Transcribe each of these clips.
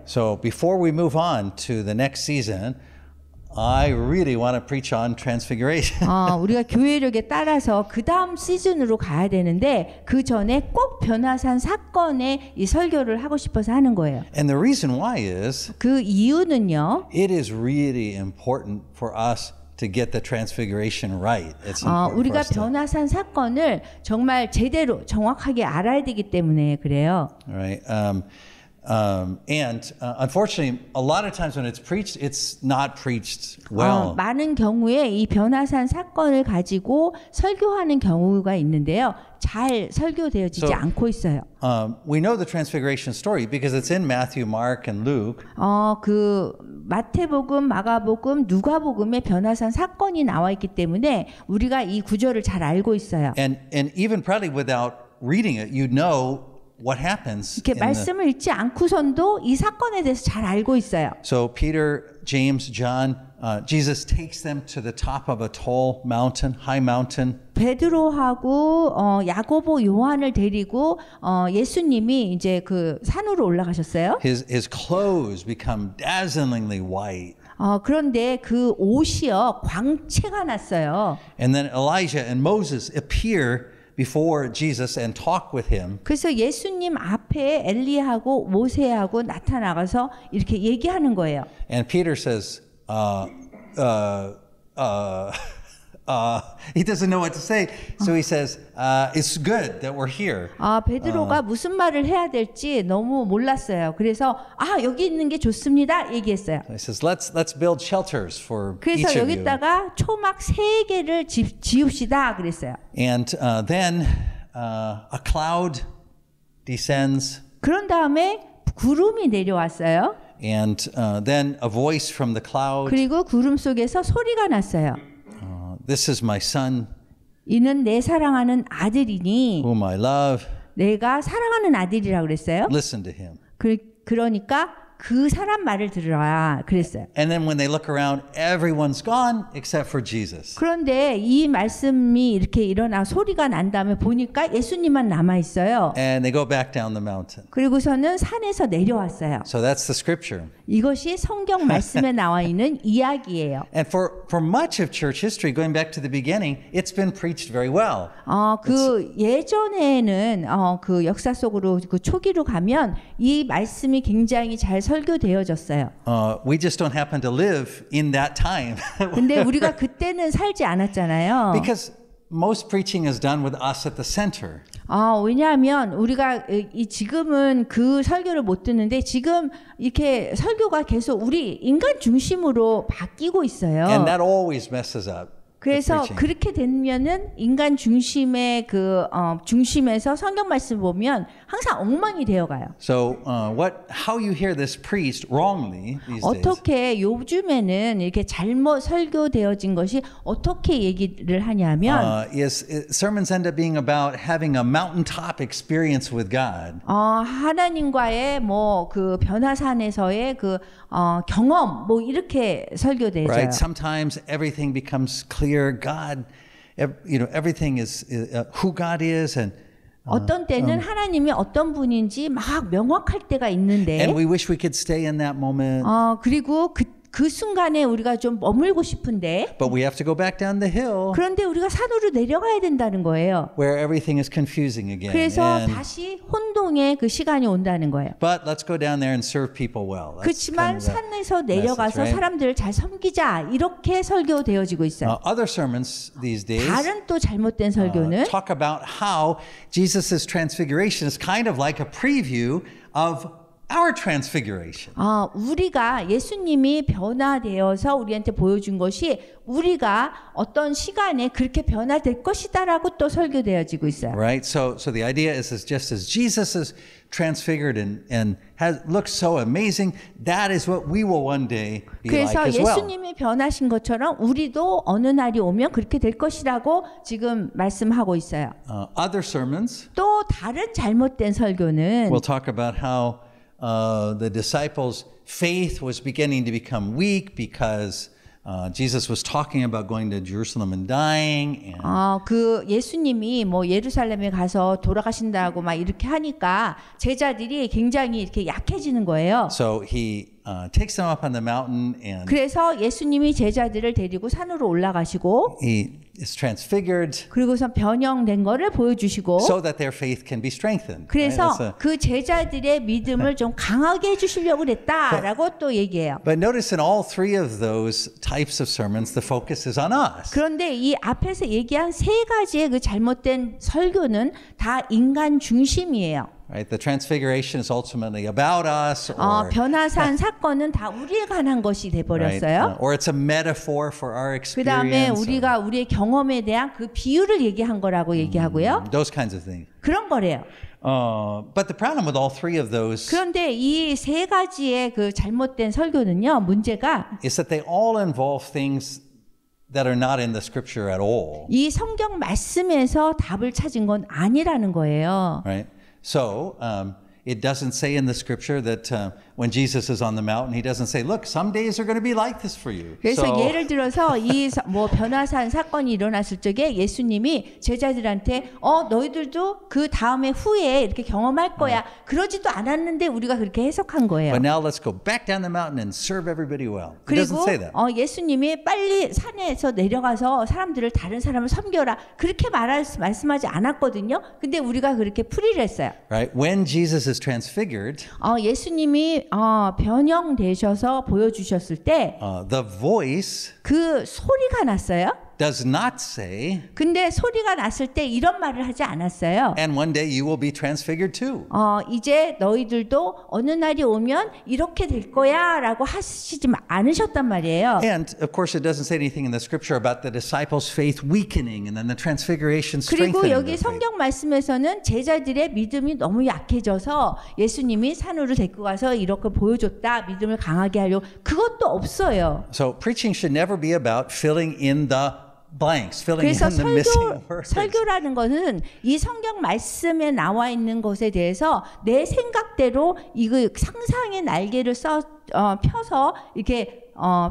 So before we move on to the next season, I really want to preach on transfiguration. 우리가 교회력에 따라서 그 다음 시즌으로 가야 되는데 그 전에 꼭 변화산 사건의 이 설교를 하고 싶어서 하는 거예요. And the reason why is 그 이유는요. it is really important for us to get the transfiguration right. It's important for 우리가 us to, 변화산 사건을 정말 제대로 정확하게 알아야 되기 때문에 그래요. right? And unfortunately, a lot of times when it's preached, it's not preached well. 많은 경우에 이 변화산 사건을 가지고 설교하는 경우가 있는데요. 잘 설교되어지지 않고 있어요. We know the transfiguration story because it's in Matthew, Mark, and Luke. 그 마태복음, 마가복음, 누가복음에 변화산 사건이 나와 있기 때문에 우리가 이 구절을 잘 알고 있어요. And even probably without reading it, you know what happens. 이렇게 말씀을 읽지 않고선도 이 사건에 대해서 잘 알고 있어요. So Peter, James, John, Jesus takes them to the top of a tall mountain, high mountain. 베드로하고 야고보, 요한을 데리고 예수님이 이제 그 산으로 올라가셨어요. His clothes become dazzlingly white. 그런데 그 옷이요 광채가 났어요. And then Elijah and Moses appear before Jesus and talk with him. 그래서 예수님 앞에 엘리야하고 모세하고 나타나가서 이렇게 얘기하는 거예요. And Peter says, he doesn't know what to say, so he says, "It's good that we're here." 베드로가 무슨 말을 해야 될지 너무 몰랐어요. 그래서 여기 있는 게 좋습니다. 얘기했어요. He says, "Let's build shelters for 그래서 each of you." 여기다가 초막 3개를 지읍시다 그랬어요. And then a cloud descends. 그런 다음에 구름이 내려왔어요. And then a voice from the cloud. 그리고 구름 속에서 소리가 났어요. This is my son, 이는 내 사랑하는 아들이니 whom I love. 내가 사랑하는 아들이라고 그랬어요. Listen to him. 그러니까 그 사람 말을 들으라 그랬어요. And then when they look around, everyone's gone except for Jesus. 그런데 이 말씀이 이렇게 일어나 소리가 난 다음에 보니까 예수님만 남아 있어요. And they go back down the mountain. 그리고서는 산에서 내려왔어요. So that's the scripture. 이것이 성경 말씀에 나와 있는 이야기예요. And for much of church history, going back to the beginning, it's been preached very well. 그 예전에는 그 역사 속으로 그 초기로 가면 이 말씀이 굉장히 잘 설교되어졌어요. We just don't happen to live in that time. 근데 우리가 그때는 살지 않았잖아요. Because most preaching is done with us at the center. 왜냐하면 우리가 지금은 그 설교를 못 듣는데 지금 이렇게 설교가 계속 우리 인간 중심으로 바뀌고 있어요. And that always messes up. 그래서 그렇게 되면은 인간 중심의 그 중심에서 성경 말씀 보면 항상 엉망이 되어가요. So how you hear this preached wrongly these days? 어떻게 요즘에는 이렇게 잘못 설교되어진 것이 어떻게 얘기를 하냐면 sermons end up being about having a mountaintop experience with God. 하나님과의 뭐 그 변화산에서의 그 경험 뭐 이렇게 설교되죠. Right? Sometimes everything becomes clear. God, everything is who God is, and 어떤 때는 하나님이 어떤 분인지 막 명확할 때가 있는데, and we wish we could stay in that moment. 그리고 그 순간에 우리가 좀 머물고 싶은데, but we have to go back down the hill. 그런데 우리가 산으로 내려가야 된다는 거예요. Where everything is confusing again. 그래서 다시 혼동의 그 시간이 온다는 거예요. But let's go down there and serve people well. 그렇지만 산에서 내려가서 right? 사람들을 잘 섬기자 이렇게 설교되어지고 있어요. Other sermons these days. 다른 또 잘못된 설교는 talk about how Jesus' transfiguration is kind of like a preview of our transfiguration. 우리가 예수님이 변화되어서 우리한테 보여준 것이 우리가 어떤 시간에 그렇게 변화될 것이다라고 또 설교되어지고 있어요. Right. So the idea is just as Jesus is transfigured and looks so amazing, that is what we will one day be like as well. 그래서 예수님이 변하신 것처럼 우리도 어느 날이 오면 그렇게 될 것이라고 지금 말씀하고 있어요. Other sermons. 또 다른 잘못된 설교는 we'll talk about how the disciples' faith was beginning to become weak because Jesus was talking about going to Jerusalem and dying. And 그 예수님이 뭐 예루살렘에 가서 돌아가신다고 막 이렇게 하니까 제자들이 굉장히 이렇게 약해지는 거예요. so he takes them up on the mountain and 그래서 예수님이 제자들을 데리고 산으로 올라가시고 he is transfigured 그리고서 변형된 거를 보여주시고 so that their faith can be strengthened. 그래서 Right? 그 제자들의 믿음을 좀 강하게 해주시려고 그랬다라고 또 얘기해요. But notice in all three of those types of sermons, the focus is on us. 그런데 이 앞에서 얘기한 세 가지의 그 잘못된 설교는 다 인간 중심이에요. Right? The transfiguration is ultimately about us, or 변화산 사건은 다 우리에 관한 것이 right? 돼버렸어요. Or it's a metaphor for our 그 다음에 experience. 우리가 우리의 경험에 대한 그 비유를 얘기한 거라고 얘기하고요. Those kinds of things. 그런 거래요. But the problem with all three of those 그런데 이 세 가지의 그 잘못된 설교는요, 문제가 is that they all involve things that are not in the scripture at all. 이 성경 말씀에서 답을 찾은 건 아니라는 거예요. Right? So it doesn't say in the scripture that when Jesus is on the mountain, he doesn't say, look, some days are going to be like this for you. 그래서 So, 예를 들어서 이 뭐 변화산 사건이 일어났을 적에 예수님이 제자들한테 너희들도 그 다음에 후에 이렇게 경험할 거야. 그러지도 않았는데 우리가 그렇게 해석한 거예요. but now let's go back down the mountain and serve everybody well. It doesn't 그리고 say that. 예수님이 빨리 산에서 내려가서 사람들을 다른 사람을 섬겨라. 그렇게 말씀하지 않았거든요. 근데 우리가 그렇게 풀이를 했어요. Right? When Jesus is transfigured, 예수님이 변형되셔서 보여주셨을 때 the voice 그 소리가 났어요. does not say, 근데 소리가 났을 때 이런 말을 하지 않았어요. and one day you will be transfigured too. 이제 너희들도 어느 날이 오면 이렇게 될 거야 라고 하시지 않으셨단 말이에요. And of course, it doesn't say anything in the scripture about the disciples' faith weakening and then the transfiguration 그리고 strengthening. 여기 their faith. 성경 말씀에서는 제자들의 믿음이 너무 약해져서 예수님이 산으로 데리고 가서 이렇게 보여줬다. 믿음을 강하게 하려고. 그것도 없어요. So preaching should never be about filling in the blanks, filling in 그래서 the missing words. 설교라는 것은 이 성경 말씀에 나와 있는 것에 대해서 내 생각대로 이거 상상의 날개를 펴서 이렇게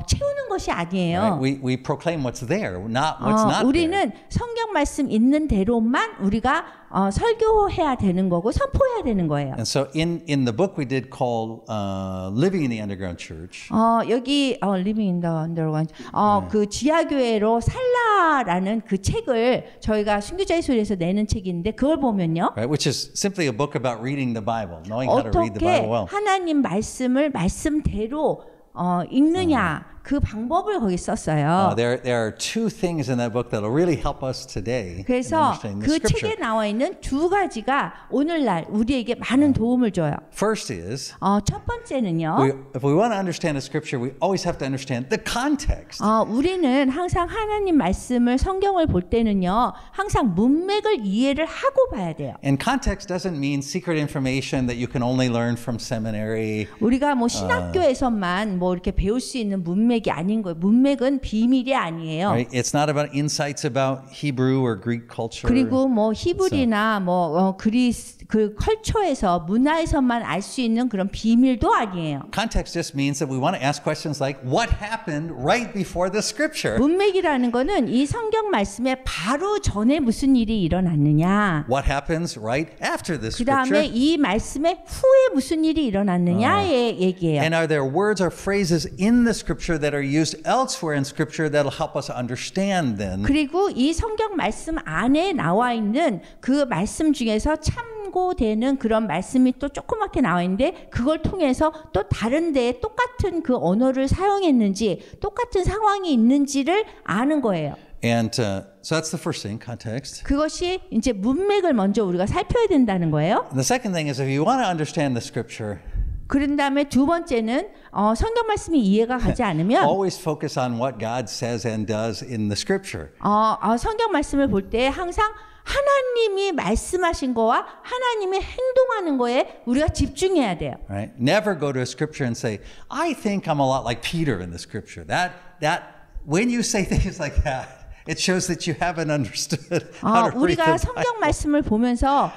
채우는 것이 아니에요. Right? We proclaim what's there, not what's not there. 우리는 성경 말씀 있는 대로만 우리가 설교해야 되는 거고 선포해야 되는 거예요. And so in the book we did called Living in the Underground Church, 여기 Living in the Underground 그 지하교회로 살라라는 그 책을 저희가 순교자의 소리에서 내는 책이 있는데 그걸 보면요. right, which is simply a book about reading the Bible, knowing how to read the 어떻게 Bible well. 하나님 말씀을 말씀대로 읽느냐 그 방법을 거기 썼어요. There are two things in that book that will really help us today in 그래서 understanding the 그 scripture. 책에 나와 있는 두 가지가 오늘날 우리에게 많은 도움을 줘요. First is, 첫 번째는요. if we want to understand the scripture, we always have to understand the context. 우리는 항상 하나님 말씀을 성경을 볼 때는요. 항상 문맥을 이해를 하고 봐야 돼요. And context doesn't mean secret information that you can only learn from seminary. 우리가 뭐 신학교에서만 뭐 이렇게 배울 수 있는 문맥이 아닌 거예요. 문맥은 비밀이 아니에요. Right? It's not about insights about Hebrew or Greek culture. 그리고 뭐 히브리나 뭐 그리스 그 컬처에서 문화에서만 알 수 있는 그런 비밀도 아니에요. Context just means that we want to ask questions like, what happened right before the scripture? 문맥이라는 거는 이 성경 말씀에 바로 전에 무슨 일이 일어났느냐. What happens right after the 그 다음에 scripture? 이 말씀에 후에 무슨 일이 일어났느냐의 얘기예요. And are there words or phrases in the scripture that are used elsewhere in scripture that'll help us understand then? 그리고 이 성경 말씀 안에 나와 있는 그 말씀 중에서 참고되는 그런 말씀이 또 조그맣게 나와 있는데 그걸 통해서 또 다른 데에 똑같은 그 언어를 사용했는지 똑같은 상황이 있는지를 아는 거예요. And so that's the first thing, context. 그것이 이제 문맥을 먼저 우리가 살펴야 된다는 거예요. And the second thing is if you want to understand the scripture, 그런 다음에 두 번째는 성경 말씀이 이해가 가지 않으면 always focus on what God says and does in the scripture. 성경 말씀을 볼 때 항상 하나님이 말씀하신 거와 하나님이 행동하는 거에 우리가 집중해야 돼요. Right? Never go to a scripture and say, I think I'm a lot like Peter in the scripture. That when you say things like that, It shows that you haven't understood how to read 우리가 the 성경 Bible. 말씀을 보면서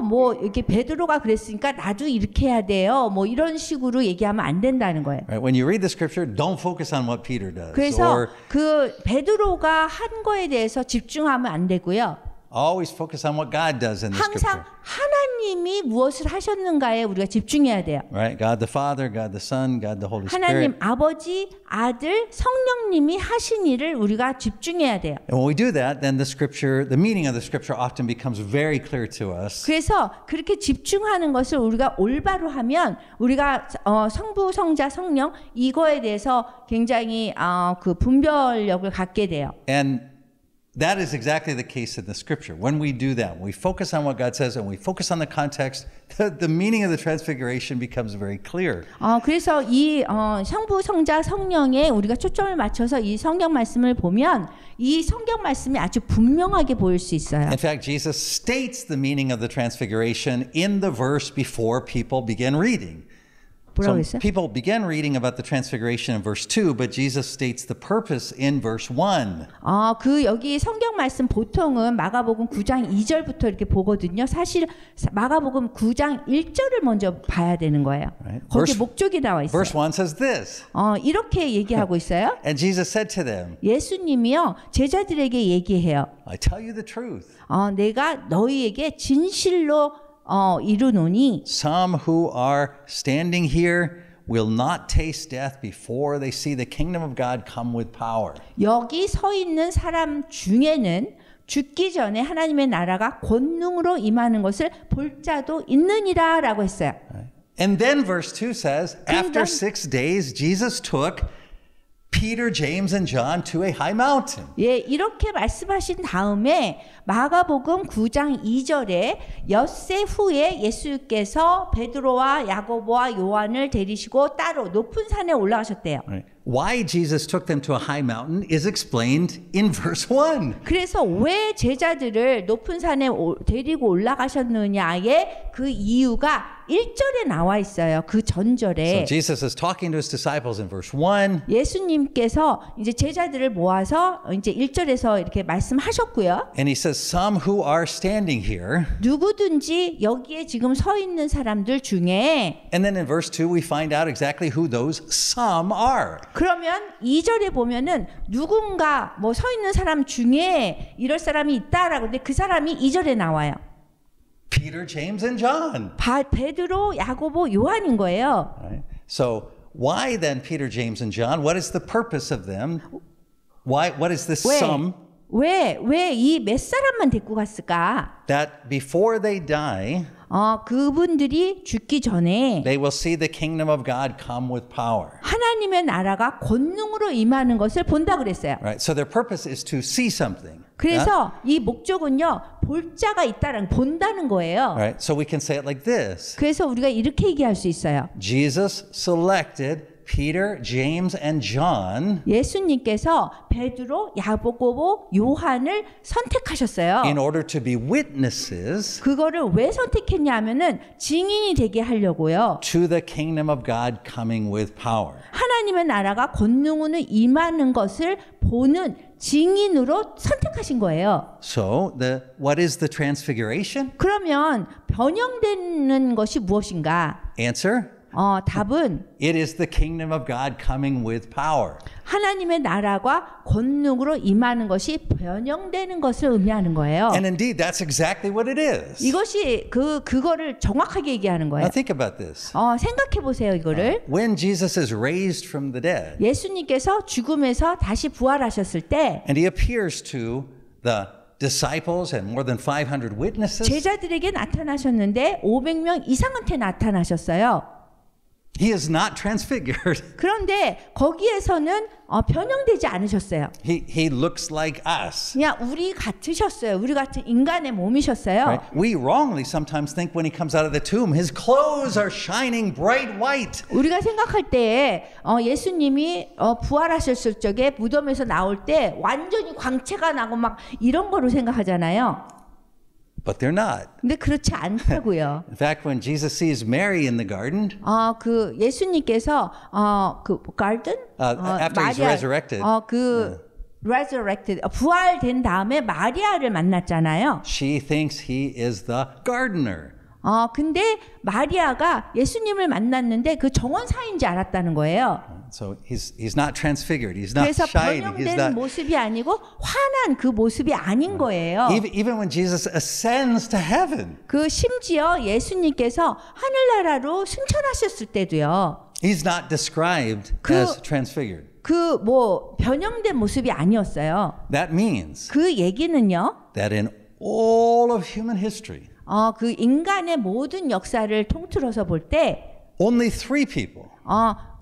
뭐 이렇게 베드로가 그랬으니까 나도 이렇게 해야 돼요. 뭐 이런 식으로 얘기하면 안 된다는 거예요. Right? When you read the scripture, don't focus on what Peter does. 그래서 Or 그 베드로가 한 거에 대해서 집중하면 안 되고요. always focus on what God does in the 항상 scripture. 하나님이 무엇을 하셨는가에 우리가 집중해야 돼요. Right? God the Father, God the Son, God the Holy 하나님 Spirit. 아버지, 아들, 성령님이 하신 일을 우리가 집중해야 돼요. And when we do that, then the scripture, the meaning of the scripture often becomes very clear to us. 그래서 그렇게 집중하는 것을 우리가 올바로 하면 우리가 성부, 성자, 성령 이거에 대해서 굉장히 그 분별력을 갖게 돼요. And that is exactly the case in the scripture. When we do that, when we focus on what God says and we focus on the context, the meaning of the transfiguration becomes very clear. 그래서 이 성부, 성자, 성령에 우리가 초점을 맞춰서 이 성경 말씀을 보면 이 성경 말씀이 아주 분명하게 보일 수 있어요. In fact, Jesus states the meaning of the transfiguration in the verse before people begin reading. 뭐라고 So 했어요? people began reading about the transfiguration in verse 2, but Jesus states the purpose in verse 1. 그 여기 성경 말씀 보통은 마가복음 9장 2절부터 이렇게 보거든요. 사실 마가복음 9장 1절을 먼저 봐야 되는 거예요. Right. 거기에 목적이 나와 있어요. Verse 1 says this. 이렇게 얘기하고 있어요. And Jesus said to them, 예수님이요 제자들에게 얘기해요. I tell you the truth. 내가 너희에게 진실로 이르노니 Some who are standing here will not taste death before they see the kingdom of God come with power. 여기 서 있는 사람 중에는 죽기 전에 하나님의 나라가 권능으로 임하는 것을 볼 자도 있느니라라고 했어요. And then verse 2 says, after 그러니까- 6 days, Jesus took Peter, James, and John to a high mountain. 예, 이렇게 말씀하신 다음에 마가복음 9장 2절에 엿새 후에 예수께서 베드로와 야고보와 요한을 데리시고 따로 높은 산에 올라가셨대요. Right. Why Jesus took them to a high mountain is explained in verse 1. 그래서 왜 제자들을 높은 산에 데리고 올라가셨느냐의 그 이유가 1절에 나와 있어요. 그 So 전절에. Jesus is talking to his disciples in verse 1. 예수님께서 이제 제자들을 모아서 이제 1절에서 이렇게 말씀하셨고요. And he says, some who are standing here. 누구든지 여기에 지금 서 있는 사람들 중에 And then in verse 2, we find out exactly who those some are. 그러면 2절에 보면은 누군가 뭐 서 있는 사람 중에 이럴 사람이 있다라고 근데 그 사람이 2절에 나와요. Peter, James, and John. 베드로, 야고보, 요한인 거예요. Right? So why then Peter, James, and John? What is the purpose of them? What is this some? 왜 이 몇 사람만 데리고 갔을까? That before they die, 그분들이 죽기 전에 they will see the kingdom of God come with power. 하나님의 나라가 권능으로 임하는 것을 본다 그랬어요. Right? So their purpose is to see something. 그래서 이 목적은요 볼 자가 있다는 본다는 거예요. Right? So we can say it like this. 그래서 우리가 이렇게 얘기할 수 있어요. Jesus selected Peter, James, and John 예수님께서 베드로, 야고보, 요한을 선택하셨어요. in order to be witnesses 그거를 왜 선택했냐 하면은 증인이 되게 하려고요. to the kingdom of God coming with power. 하나님의 나라가 권능으로 임하는 것을 보는 증인으로 선택하신 거예요. So what is the transfiguration? 그러면 변형되는 것이 무엇인가? Answer. 답은 It is the kingdom of God coming with power. 하나님의 나라가 권능으로 임하는 것이 변형되는 것을 의미하는 거예요. And indeed, that's exactly what it is. 이것이 그거를 정확하게 얘기하는 거예요. Now think about this. 생각해 보세요, 이거를. When Jesus is raised from the dead, 예수님께서 죽음에서 다시 부활하셨을 때 and he appears to the disciples and more than 500 witnesses, 제자들에게 나타나셨는데 500명 이상한테 나타나셨어요. he is not transfigured. 그런데 거기에서는 변형되지 않으셨어요. He looks like us. 그냥 우리 같으셨어요. 우리 같은 인간의 몸이셨어요. Right? We wrongly sometimes think when he comes out of the tomb, his clothes are shining bright white. 우리가 생각할 때 예수님이 부활하셨을 적에 무덤에서 나올 때 완전히 광채가 나고 막 이런 거로 생각하잖아요. But they're not. 근데 그렇지 않다고요. In fact, when Jesus sees Mary in the garden, 그 예수님께서 그 garden after he's resurrected, resurrected, 부활된 다음에 마리아를 만났잖아요. She thinks he is the gardener. 근데 마리아가 예수님을 만났는데 그 정원사인지 알았다는 거예요. So he's not transfigured. He's not 그래서 shining. He's 변형된 not. 모습이 아니고 환한 그 모습이 아닌 거예요. Even when Jesus ascends to heaven, 그 심지어 예수님께서 하늘나라로 승천하셨을 때도요. he's not described as transfigured. 그 뭐 변형된 모습이 아니었어요. That means 그 얘기는요. that in all of human history, 그 인간의 모든 역사를 통틀어서 볼 때 only 3 people,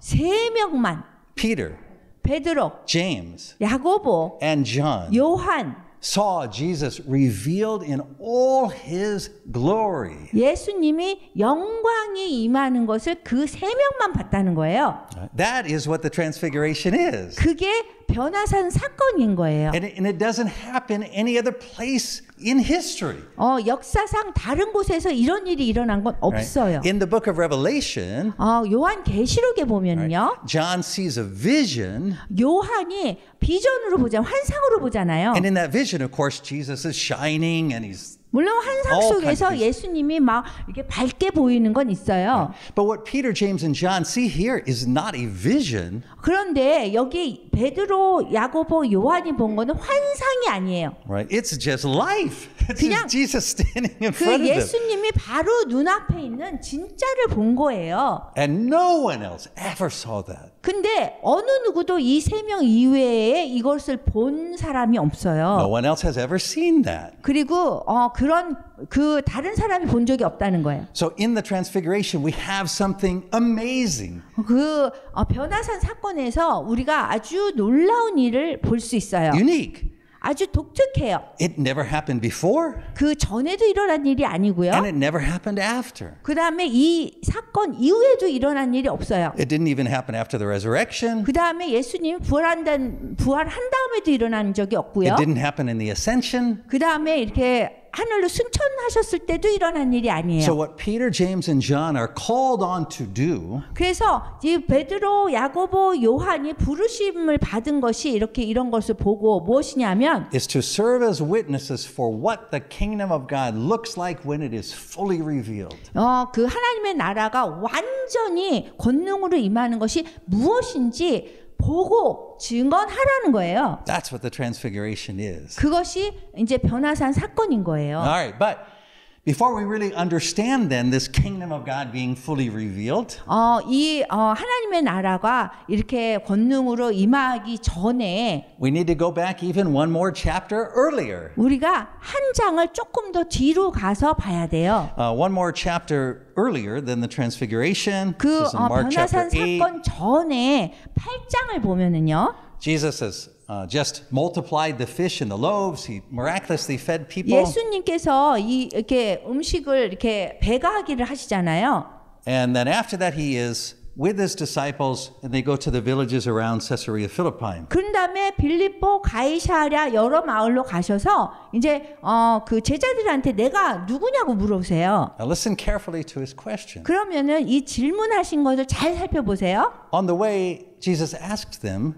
3명만 Peter, 베드로, James, 야고보, and John, 요한 saw Jesus revealed in all his glory. 예수님이 영광이 임하는 것을 그 3명만 봤다는 거예요. That is what the transfiguration is. 그게 변화산 사건인 거예요. And it doesn't happen any other place in history. 역사상 다른 곳에서 이런 일이 일어난 건 없어요. In the book of Revelation, 요한 계시록에 보면요. John sees a vision. 요한이 비전으로 보잖아요. 환상으로 보잖아요. And in that vision, of course, Jesus is shining and he's 물론 환상 속에서 예수님이 막 이렇게 밝게 보이는 건 있어요. But what Peter, James, and John see here is not a vision. 그런데 여기 베드로, 야고보, 요한이 본 거는 환상이 아니에요. Right? It's just life. It's 그냥 just Jesus standing in 그 front of them. 예수님이 바로 눈앞에 있는 진짜를 본 거예요. And no one else ever saw that. 근데 어느 누구도 이 3명 이외에 이것을 본 사람이 없어요. No one else has ever seen that. 그리고 그런 그 다른 사람이 본 적이 없다는 거예요. So in the transfiguration, we have something amazing. 그 변화산 사건에서 우리가 아주 놀라운 일을 볼 수 있어요. Unique. 아주 독특해요. It never happened before, 그 전에도 일어난 일이 아니고요. and it never happened after. 그 다음에 이 사건 이후에도 일어난 일이 없어요. It didn't even happen after the resurrection. 그 다음에 예수님이 부활한 다음에도 일어난 적이 없고요. It didn't happen in the ascension. 그 다음에 이렇게 하늘로 승천하셨을 때도 일어난 일이 아니에요. So what Peter, James, and John are called on to do 그래서 이 베드로, 야고보, 요한이 부르심을 받은 것이 이렇게 이런 것을 보고 무엇이냐면 is to serve as witnesses for what the kingdom of God looks like when it is fully revealed. 그 하나님의 나라가 완전히 권능으로 임하는 것이 무엇인지 보고 증언하라는 거예요. That's what the transfiguration is. 그것이 이제 변화산 사건인 거예요. All right, but before we really understand then this kingdom of God being fully revealed, 이 하나님의 나라가 이렇게 권능으로 임하기 전에 we need to go back even one more chapter earlier. 우리가 한 장을 조금 더 뒤로 가서 봐야 돼요. One more chapter earlier than the transfiguration. 그 This is in Mark chapter 변화산 8. 사건 전에 8장을 보면은요. Jesus has just multiplied the fish and the loaves. He miraculously fed people. 예수님께서 이렇게 음식을 이렇게 배가하기를 하시잖아요. And then after that, he is with his disciples, and they go to the villages around Caesarea Philippi. 그런 다음에 빌립보, 가이사랴 여러 마을로 가셔서 이제 그 제자들한테 내가 누구냐고 물어보세요. Now listen carefully to his question. 그러면은 이 질문하신 것을 잘 살펴보세요. On the way, Jesus asked them,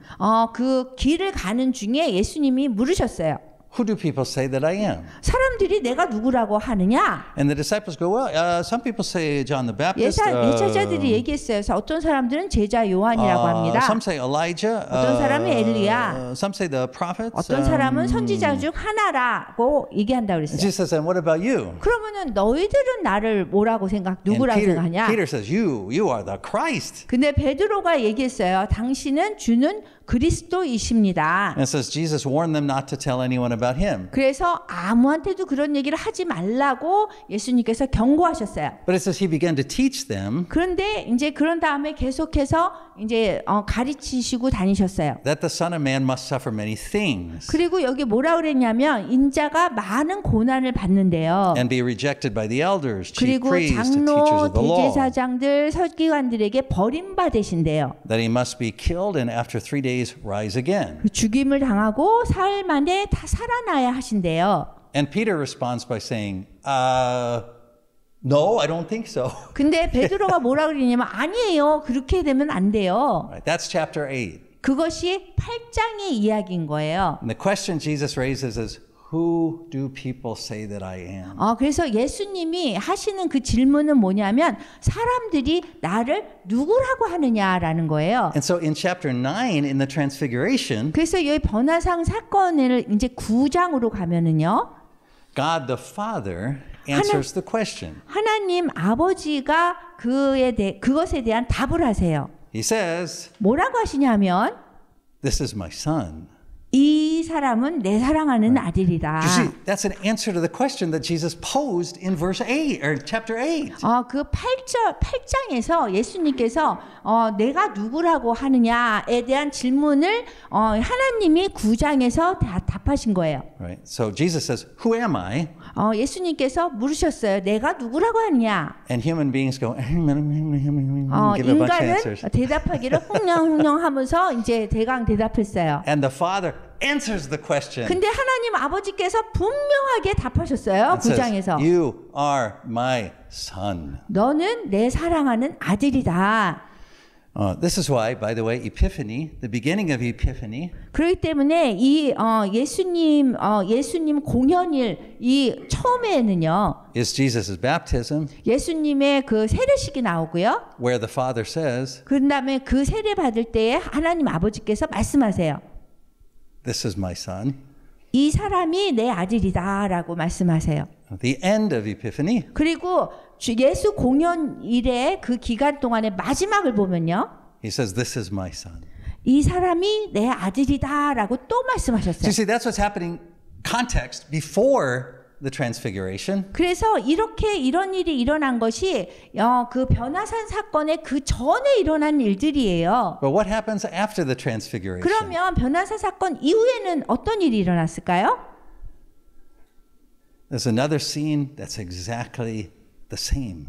그 길을 가는 중에 예수님이 물으셨어요. "Who do people say that I am?" 사람들이 내가 누구라고 하느냐? And the disciples go, "Well, some people say John the Baptist. 제자들이 얘기했어요. 그래서 어떤 사람들은 제자 요한이라고 합니다. Some say Elijah. 어떤 사람은 엘리야. Some say the prophets. 어떤 사람은 선지자 중 하나라고 얘기한다고 그랬어요. Jesus says, "And what about you?" 그러면은 너희들은 나를 뭐라고 누구라고 And 생각하냐? Peter says, "You are the Christ." 근데 베드로가 얘기했어요. 당신은 주는 그리스도이십니다. And it says Jesus warned them not to tell anyone about him. 그래서 아무한테도 그런 얘기를 하지 말라고 예수님께서 경고하셨어요. But it says he began to teach them 그런데 이제 그런 다음에 계속해서 이제 가르치시고 다니셨어요. that the Son of Man must suffer many things 그리고 여기 뭐라 그랬냐면 인자가 많은 고난을 받는데요. and be rejected by the elders, chief 그리고 priests, and teachers 장로, of the law. 대제사장들, 서기관들에게 버림받으신대요. That he must be killed and after 3 days rise again. 죽임을 당하고 사흘 만에 다 살아나야 하신대요. And Peter responds by saying, "No, I don't think so." 근데 베드로가 뭐라 그러냐면 아니에요. 그렇게 되면 안 돼요. Right, that's chapter 8. 그것이 8장의 이야기인 거예요. And the question Jesus raises is, who do people say that I am? 그래서 예수님이 하시는 그 질문은 뭐냐면 사람들이 나를 누구라고 하느냐라는 거예요. And so in chapter 9 in the Transfiguration, 그래서 이 변화상 사건을 이제 9장으로 가면은요. God the Father answers the question. 하나님 아버지가 그것에 대한 답을 하세요. He says, 뭐라고 하시냐면 this is my son. 이 사람은 내 사랑하는 아들이다. You see, that's an answer to the question that Jesus posed in verse 8 or chapter 8. 그 8장에서 예수님께서 내가 누구라고 하느냐에 대한 질문을 하나님이 9장에서 답하신 거예요. Right. So Jesus says, "Who am I?" 예수님께서 물으셨어요. 내가 누구라고 하느냐? And human beings go, give a bunch of 인간은 answers. 대답하기를 흥령흥령 하면서 이제 대강 대답했어요. And the Father answers the question. 근데 하나님 아버지께서 분명하게 답하셨어요. and says, 9장에서. You are my son. 너는 내 사랑하는 아들이다. This is why, by the way, Epiphany, the beginning of Epiphany, 그렇기 때문에 이 예수님 공연일 이 처음에는요. is Jesus' baptism, 예수님의 그 세례식이 나오고요. where the Father says, 그다음에 그 세례 받을 때에 하나님 아버지께서 말씀하세요. This is my son. 이 사람이 내 아들이다라고 말씀하세요. At the end of Epiphany, 그리고 예수 공연일의 그 기간 동안의 마지막을 보면요. he says, This is my son. 이 사람이 내 아들이다라고 또 So 말씀하셨어요. you see, that's what's happening context before the transfiguration. 그래서 이런 일이 일어난 것이 그 변화산 사건의 그 전에 일어난 일들이에요. But what happens after the transfiguration? 그러면 변화산 사건 이후에는 어떤 일이 일어났을까요? There's another scene that's exactly the same.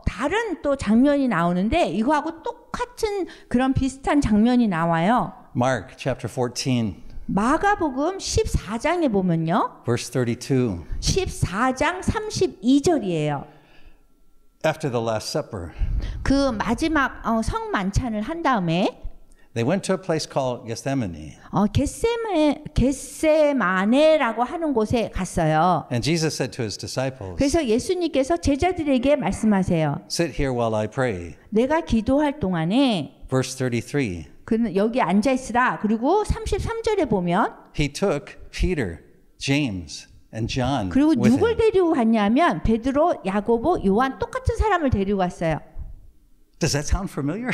다른 또 장면이 나오는데 이거하고 똑같은 그런 비슷한 장면이 나와요. Mark chapter 14, 마가복음 14장에 보면요. verse 32. 14장 32절이에요. After the Last Supper, 그 마지막 성만찬을 한 다음에 they went to a place called Gethsemane. 겟세마네라고 하는 곳에 갔어요. And Jesus said to his disciples, 그래서 예수님께서 제자들에게 말씀하세요. Sit here while I pray. 내가 기도할 동안에 Verse 33. 그는 여기 앉아 있으라. 그리고 33절에 보면 He took Peter, James, and John 그리고 with 누굴 him. 데리고 갔냐면 베드로, 야고보, 요한 똑같은 사람을 데리고 갔어요. Does that sound familiar?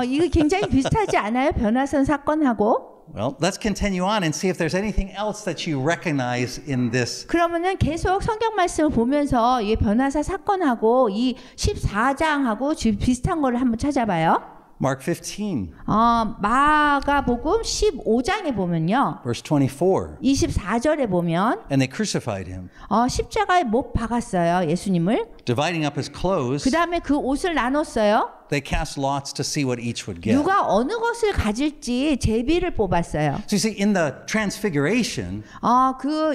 이거 굉장히 비슷하지 않아요? 변화선 사건하고? Well, let's continue on and see if there's anything else that you recognize in this. 그러면은 계속 성경 말씀을 보면서 이 변화사 사건하고 이 14장하고 비슷한 거를 한번 찾아봐요. Mark 15, 마가복음 15장에 보면요. verse 24. 24절에 보면 And they crucified him, 십자가에 못 박았어요. 예수님을. dividing up his clothes. 그다음에 그 옷을 나눴어요. They cast lots to see what each would get. 누가 어느 것을 가질지 제비를 뽑았어요. So you see, in the transfiguration,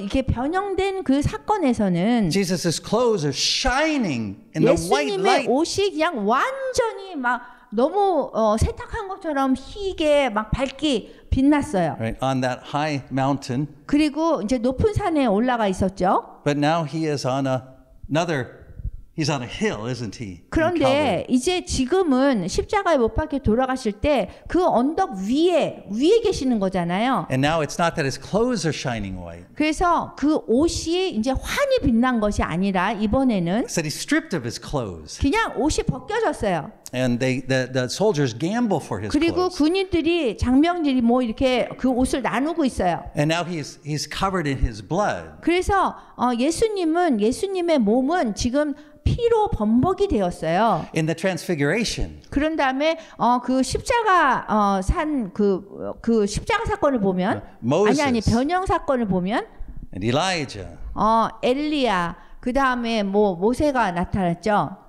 이게 변형된 그 사건에서는 Jesus' clothes are shining in the white 예수님의 light. 옷이 그냥 완전히 막 너무 세탁한 것처럼 희게 막 밝게 빛났어요. Right, on that high mountain. 그리고 이제 높은 산에 올라가 있었죠. But now he is on he's on a hill, isn't he? in 그런데 Calvary. 이제 지금은 십자가에 못 박혀 돌아가실 때 그 언덕 위에 계시는 거잖아요. And now it's not that his clothes are shining white. 그래서 그 옷이 이제 환히 빛난 것이 아니라 이번에는 It said he stripped of his clothes. 그냥 옷이 벗겨졌어요. And the soldiers gamble for his 그리고 clothes. 군인들이 장병들이 뭐 이렇게 그 옷을 나누고 있어요. And now he's covered in his blood. 그래서 예수님의 몸은 지금 피로 범벅이 되었어요. In the transfiguration, 그런 다음에 그 십자가 그 십자가 사건을 보면 Moses. 변형 사건을 보면 and Elijah. 엘리야 그 다음에 뭐 모세가 나타났죠.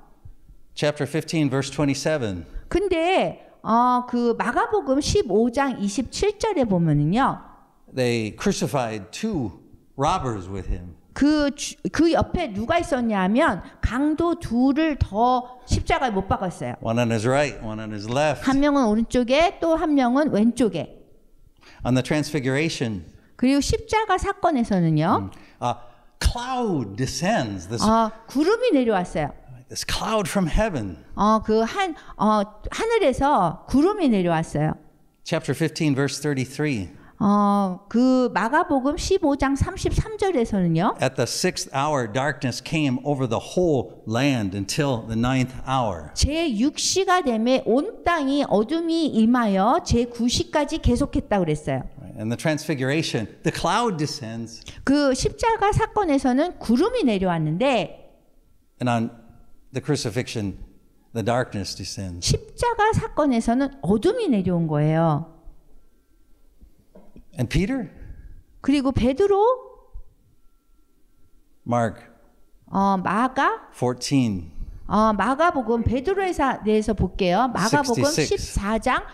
Chapter 15, verse 27. 근데 그 마가복음 15장 27절에 보면은요. They crucified two robbers with him. 그 옆에 누가 있었냐면 강도 둘을 더 십자가에 못 박았어요. One on his right, one on his left. 한 명은 오른쪽에 또 한 명은 왼쪽에. On the transfiguration, 그리고 십자가 사건에서는요. cloud descends. 구름이 내려왔어요. This cloud from heaven. 하늘에서 구름이 내려왔어요. Chapter 15, verse 33. 그 마가복음 15장 33절에서는요. At the 6th hour, darkness came over the whole land until the 9th hour. 제6시가 되매 온 땅이 어둠이 임하여 제9시까지 계속했다고 그랬어요. And the transfiguration, the cloud descends. 그 십자가 사건에서는 구름이 내려왔는데 And on the crucifixion, the darkness descends. 십자가 사건에서는 어둠이 내려온 거예요. And Peter? 그리고 베드로, Mark 마가, 14. 마가복음 베드로에 대해서 볼게요. 마가복음 66. 14장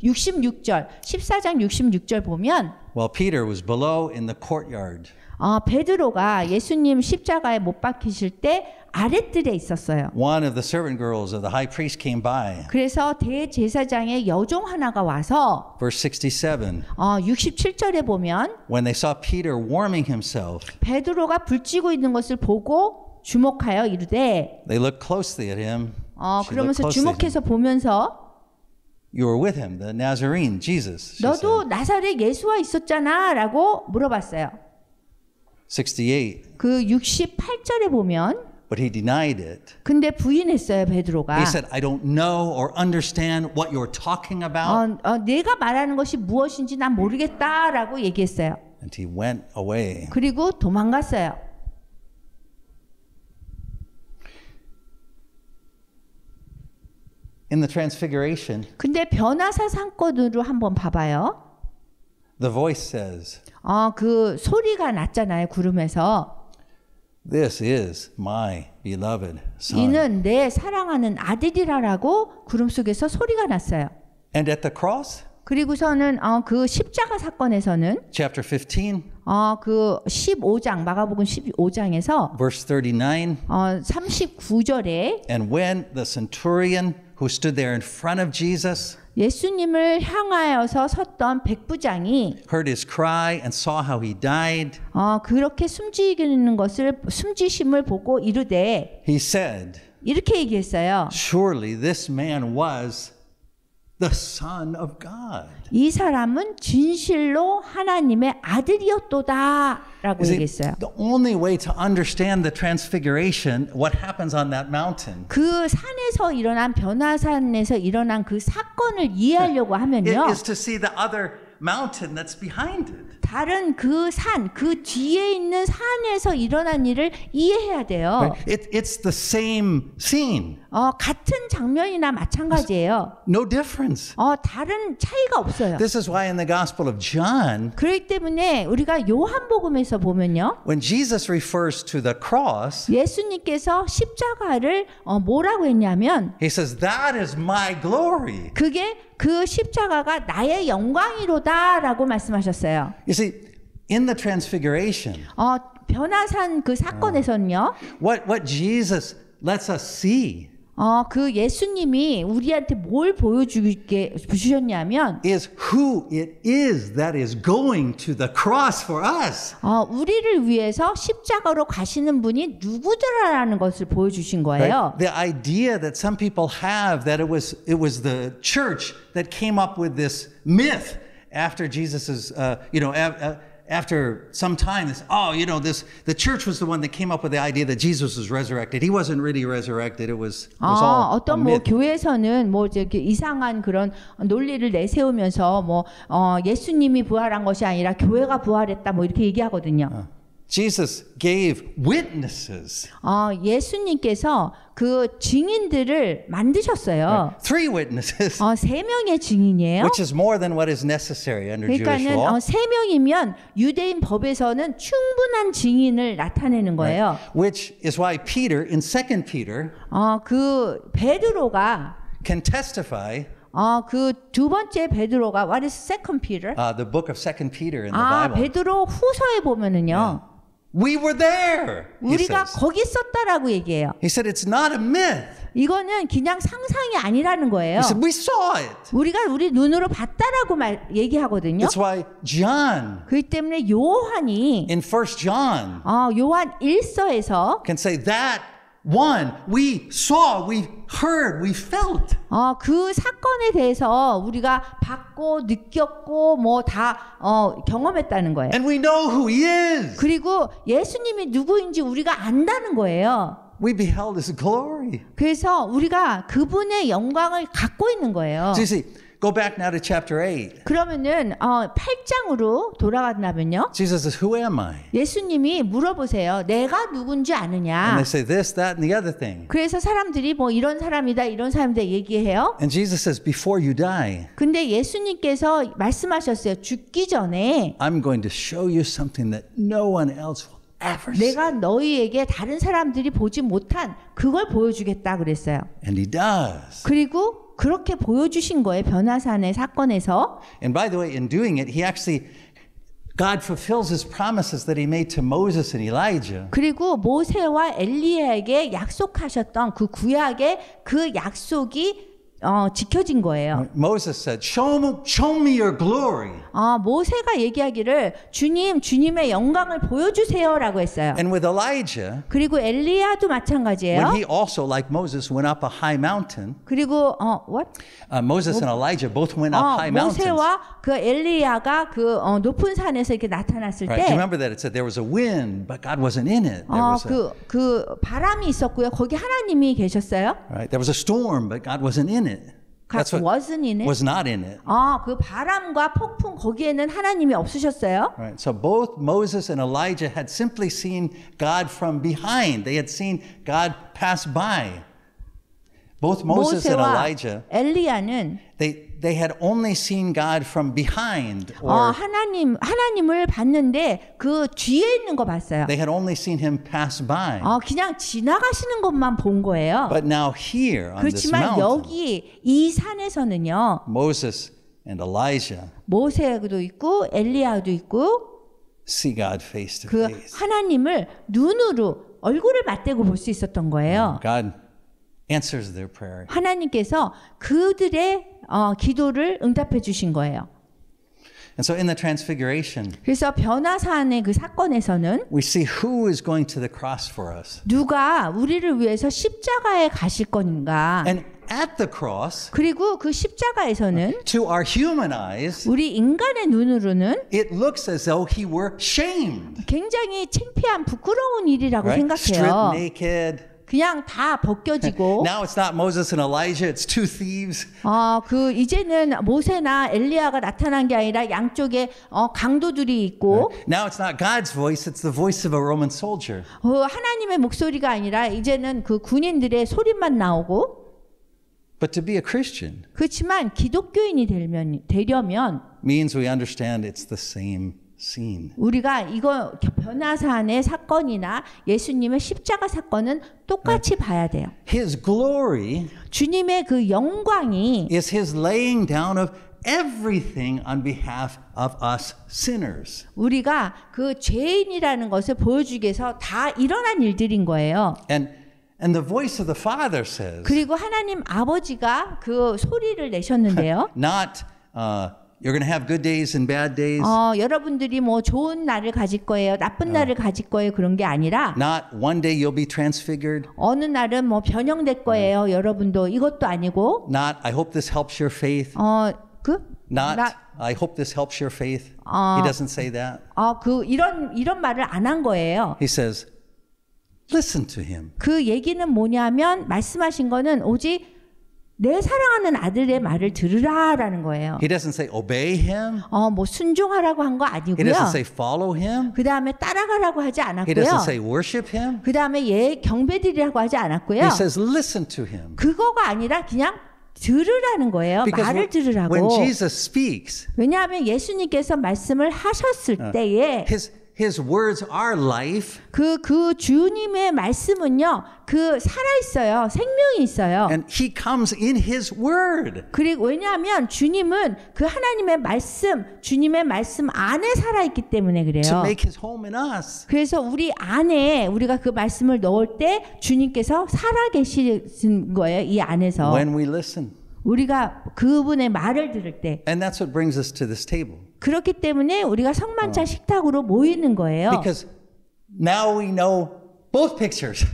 66절, 14장 66절 보면 While Peter was below in the courtyard. 베드로가 예수님 십자가에 못 박히실 때 아랫뜰에 있었어요. One of the servant girls of the high priest came by. 그래서 대제사장의 여종 하나가 와서 Verse 67. 67절에 보면 When they saw Peter warming himself, 베드로가 불 찌고 있는 것을 보고 주목하여 이르되 they looked closely at him. She looked 그러면서 closely at him. 주목해서 보면서 You were with him, the Nazarene, Jesus. she 너도 said. 나사렛 예수와 있었잖아 라고 물어봤어요. 68. 그 68절에 보면 But he denied it. 근데 부인했어요 베드로가. He said, I don't know or understand what you're talking about. 내가 말하는 것이 무엇인지 난 모르겠다라고 얘기했어요. And he went away. 그리고 도망갔어요. In the transfiguration, 근데 변화사 사건으로 한번 봐봐요. the voice says, 그 소리가 났잖아요 구름에서. This is my beloved son. 이는 내 사랑하는 아들이라라고 구름 속에서 소리가 났어요. And at the cross, 그리고서는 그 십자가 사건에서는 chapter 15, 그 15장 마가복음 15장에서 verse 39, 39절에 and when the centurion who stood there in front of Jesus 예수님을 향하여서 섰던 백부장이 heard his cry and saw how he died, 그렇게 숨지심을 보고 이르되 he said, 이렇게 얘기했어요. Surely this man was the Son of God. 이 사람은 진실로 하나님의 아들이었도다라고 You see, 얘기했어요. the only way to understand the transfiguration, what happens on that mountain, 그 산에서 일어난 변화산에서 일어난 그 사건을 이해하려고 하면요. is to see the other mountain that's behind it. 다른 그 산, 그 뒤에 있는 산에서 일어난 일을 이해해야 돼요. It's the same scene. 같은 장면이나 마찬가지예요. No difference. 다른 차이가 없어요. This is why in the Gospel of John, 그렇기 때문에 우리가 요한복음에서 보면요. when Jesus refers to the cross, 예수님께서 십자가를 뭐라고 했냐면 he says, That is my glory. 그게 그 십자가가 나의 영광이로다라고 말씀하셨어요. You see, in the transfiguration, 변화산 그 사건에서는요. what Jesus lets us see 그 예수님이 우리한테 뭘 보여주셨냐면 is who it is that is going to the cross for us. 우리를 위해서 십자가로 가시는 분이 누구더라라는 것을 보여주신 거예요. The idea that some people have that it was the church that came up with this myth after Jesus's, after some time, the church was the one that came up with the idea that Jesus was resurrected. He wasn't really resurrected. It was all 어떤 a myth. 교회에서는 이렇게 이상한 그런 논리를 내세우면서 예수님이 부활한 것이 아니라 교회가 부활했다 이렇게 얘기하거든요. Jesus gave witnesses. 예수님께서 그 증인들을 만드셨어요. 3 witnesses. 3명의 증인이에요. Which is more than what is necessary under Jewish 그러니까는 law. 3명이면 유대인 법에서는 충분한 증인을 나타내는 거예요. Which is why Peter in 2 Peter 그 베드로가 can testify. 그 두 번째 베드로가 What is 2 Peter? The book of 2 Peter in the Bible. 베드로 후서에 보면은요. We were there. He 우리가 says. 거기 있었다라고 얘기해요. He said it's not a myth. 이거는 그냥 상상이 아니라는 거예요. He said we saw it. 우리가 우리 눈으로 봤다라고 얘기하거든요. That's why John 그렇기 때문에 요한이 in 1 John 요한 1서에서 can say that one we saw, we heard, we felt. 그 사건에 대해서 우리가 봤고 느꼈고 뭐 다 경험했다는 거예요. And we know who he is. 그리고 예수님이 누구인지 우리가 안다는 거예요. We beheld his glory. 그래서 우리가 그분의 영광을 갖고 있는 거예요. So you see, go back now to chapter 8. 그러면은 8장으로 돌아간다면요. Jesus says, who am I? 예수님이 물어보세요. 내가 누군지 And 아느냐. they say this, that, and the other thing. 그래서 사람들이 뭐 이런 사람이다 이런 사람이다 얘기해요. And Jesus says, before you die, 근데 예수님께서 말씀하셨어요. 죽기 전에 I'm going to show you something that no one else will ever see. 내가 너희에게 다른 사람들이 보지 못한 그걸 보여주겠다 그랬어요. And he does. 그리고 그렇게 보여주신 거예요. 변화산의 사건에서. And by the way, in doing it, he actually, God fulfills his promises that he made to Moses and Elijah. 그리고 모세와 엘리야에게 약속하셨던 그 구약의 그 약속이 지켜진 거예요. Moses said, show me your glory. 모세가 얘기하기를 주님의 영광을 보여주세요라고 했어요. And with Elijah, 그리고 엘리야도 마찬가지예요. when he also, like Moses, went up a high mountain, 그리고 what? Moses and Elijah both went up high mountains. 모세와 그 엘리야가 그 높은 산에서 이렇게 나타났을 Right? Do you 때, remember that it said there was a wind, but God wasn't in it. There was a, 그 바람이 있었고요. 거기 하나님이 계셨어요. right? There was a storm, but God wasn't in it. That's what wasn't in it. was not in it. 그 바람과 폭풍 거기에는 하나님이 없으셨어요. Right. So both Moses and Elijah had simply seen God from behind. They had seen God pass by. Both Moses and 모세와 Elijah, 엘리야는 they had only seen God from behind, or 하나님을 봤는데 그 뒤에 있는 거 봤어요. they had only seen him pass by. 그냥 지나가시는 것만 본 거예요. But now here on this 그렇지만 mountain, 여기 이 산에서는요. Moses and Elijah 모세도 있고 엘리야도 있고 see God face to 그 face. 하나님을 눈으로 얼굴을 맞대고 볼 수 있었던 거예요. God answers their prayer. 하나님께서 그들의 기도를 응답해 주신 거예요. And so in the transfiguration, 그래서 변화산의 그 사건에서는 we see who is going to the cross for us. 누가 우리를 위해서 십자가에 가실 건가. And at the cross, 그리고 그 십자가에서는 to our human eyes, 우리 인간의 눈으로는 it looks as though he were shamed. 굉장히 창피한 부끄러운 일이라고 Right? Stripped 생각해요. naked. 그냥 다 벗겨지고 Now it's not Moses and Elijah, it's two thieves. 그 이제는 모세나 엘리야가 나타난 게 아니라 양쪽에 강도들이 있고 Now it's not God's voice, it's the voice of a Roman soldier. 하나님의 목소리가 아니라 이제는 그 군인들의 소리만 나오고 But to be a Christian 그렇지만 기독교인이 되려면 means we understand it's the same scene. 우리가 이거 변화산의 사건이나 예수님의 십자가 사건은 똑같이 봐야 돼요. His glory 주님의 그 영광이 is his laying down of everything on behalf of us sinners. 우리가 그 죄인이라는 것을 보여주기 위해서 다 일어난 일들인 거예요. And the voice of the Father says, 그리고 하나님 아버지가 그 소리를 내셨는데요. not you're going to have good days and bad days. 여러분들이 뭐 좋은 날을 가질 거예요, 나쁜 날을 가질 거예요 그런 게 아니라 Not one day you'll be transfigured. 어느 날은 뭐 변형될 거예요. 여러분도 이것도 아니고. Not I hope this helps your faith. Not I hope this helps your faith. He doesn't say that. 이런 말을 안 한 거예요. He says, listen to him. 그 얘기는 뭐냐면 말씀하신 거는 오직 내 사랑하는 아들의 말을 들으라라는 거예요. He doesn't say obey him. 뭐 순종하라고 한 거 He 아니고요. doesn't say follow him. 그 다음에 따라가라고 하지 He 않았고요. doesn't say worship him. 그 다음에 경배드리라고 하지 않았고요. He says listen to him. 그거가 아니라 그냥 들으라는 거예요. Because 말을 들으라고. when Jesus speaks, 왜냐하면 예수님께서 말씀을 하셨을 때에 His words are life. 그 주님의 말씀은요, 그 살아있어요. 생명이 있어요. And He comes in His word. 그리고 왜냐하면 주님은 그 하나님의 말씀, 주님의 말씀 안에 살아있기 때문에 To 그래요. make His home in us. 그래서 우리 안에 우리가 그 말씀을 넣을 때 주님께서 살아계신 거예요. 이 안에서. When we listen. 우리가 그분의 말을 들을 때. And that's what brings us to this table. 그렇기 때문에 우리가 성만찬 식탁으로 모이는 거예요. Because now we know both pictures.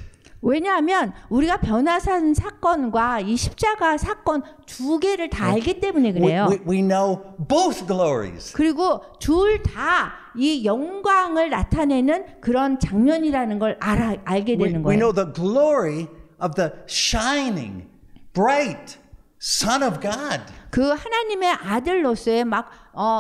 왜냐하면 우리가 변화산 사건과 이 십자가 사건 두 개를 다 알기 때문에 그래요. We know both glories. 그리고 둘 다 이 영광을 나타내는 그런 장면이라는 걸 알게 되는 We 거예요. know the glory of the shining, bright Son of God. 그 하나님의 아들로서의 막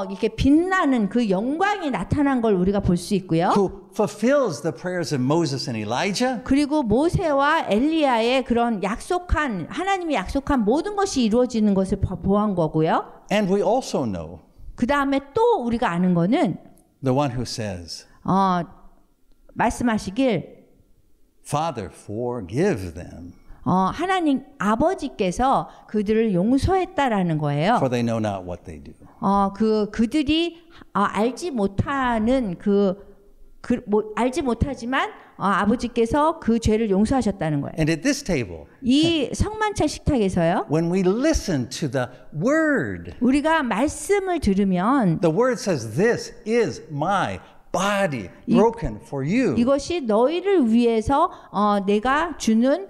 이렇게 빛나는 그 영광이 나타난 걸 우리가 볼 수 있고요. Who fulfills the prayers of Moses and Elijah. 그리고 모세와 엘리야의 그런 약속한 하나님이 약속한 모든 것이 이루어지는 것을 보한 거고요. And we also know 그 다음에 또 우리가 아는 거는 the one who says, 말씀하시길 Father, forgive them. 하나님 아버지께서 그들을 용서했다라는 거예요. For they know not what they do. 그들이 알지 못하는 알지 못하지만 아버지께서 그 죄를 용서하셨다는 거예요. And at this table, 이 성만찬 식탁에서요. when we listen to the word, 우리가 말씀을 들으면 the word says, this is my body broken for you. 이것이 너희를 위해서 내가 주는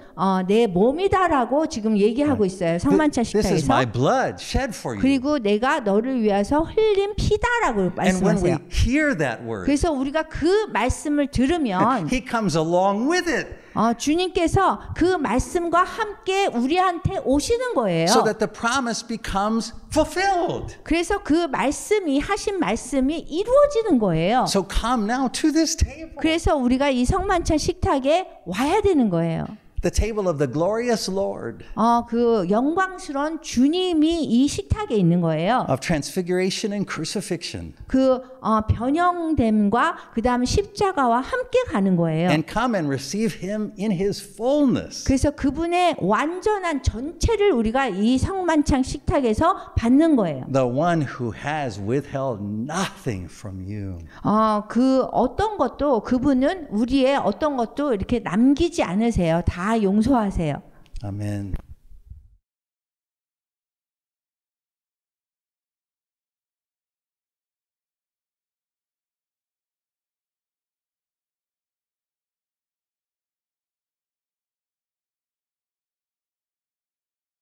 내 몸이다라고 지금 얘기하고 있어요. 성만찬 This is 식탁에서. my blood shed for you. 그리고 내가 너를 위해서 흘린 피다라고 And when we 말씀하세요. hear that word, 그래서 우리가 그 말씀을 들으면 He comes along with it. 주님께서 그 말씀과 함께 우리한테 오시는 거예요. So that the promise becomes fulfilled. 그래서 그 말씀이 하신 말씀이 이루어지는 거예요. So come now to this table. 그래서 우리가 이 성만찬 식탁에 와야 되는 거예요. The table of the glorious Lord 그 영광스러운 주님이 이 식탁에 있는 거예요. of transfiguration and crucifixion. 그 변형됨과 그 다음 십자가와 함께 가는 거예요. And come and receive Him in His fullness. 그래서 그분의 완전한 전체를 우리가 이 성만찬 식탁에서 받는 거예요. The one who has withheld nothing from you. 그 어떤 것도 그분은 우리의 어떤 것도 이렇게 남기지 않으세요. 다 용서하세요. Amen.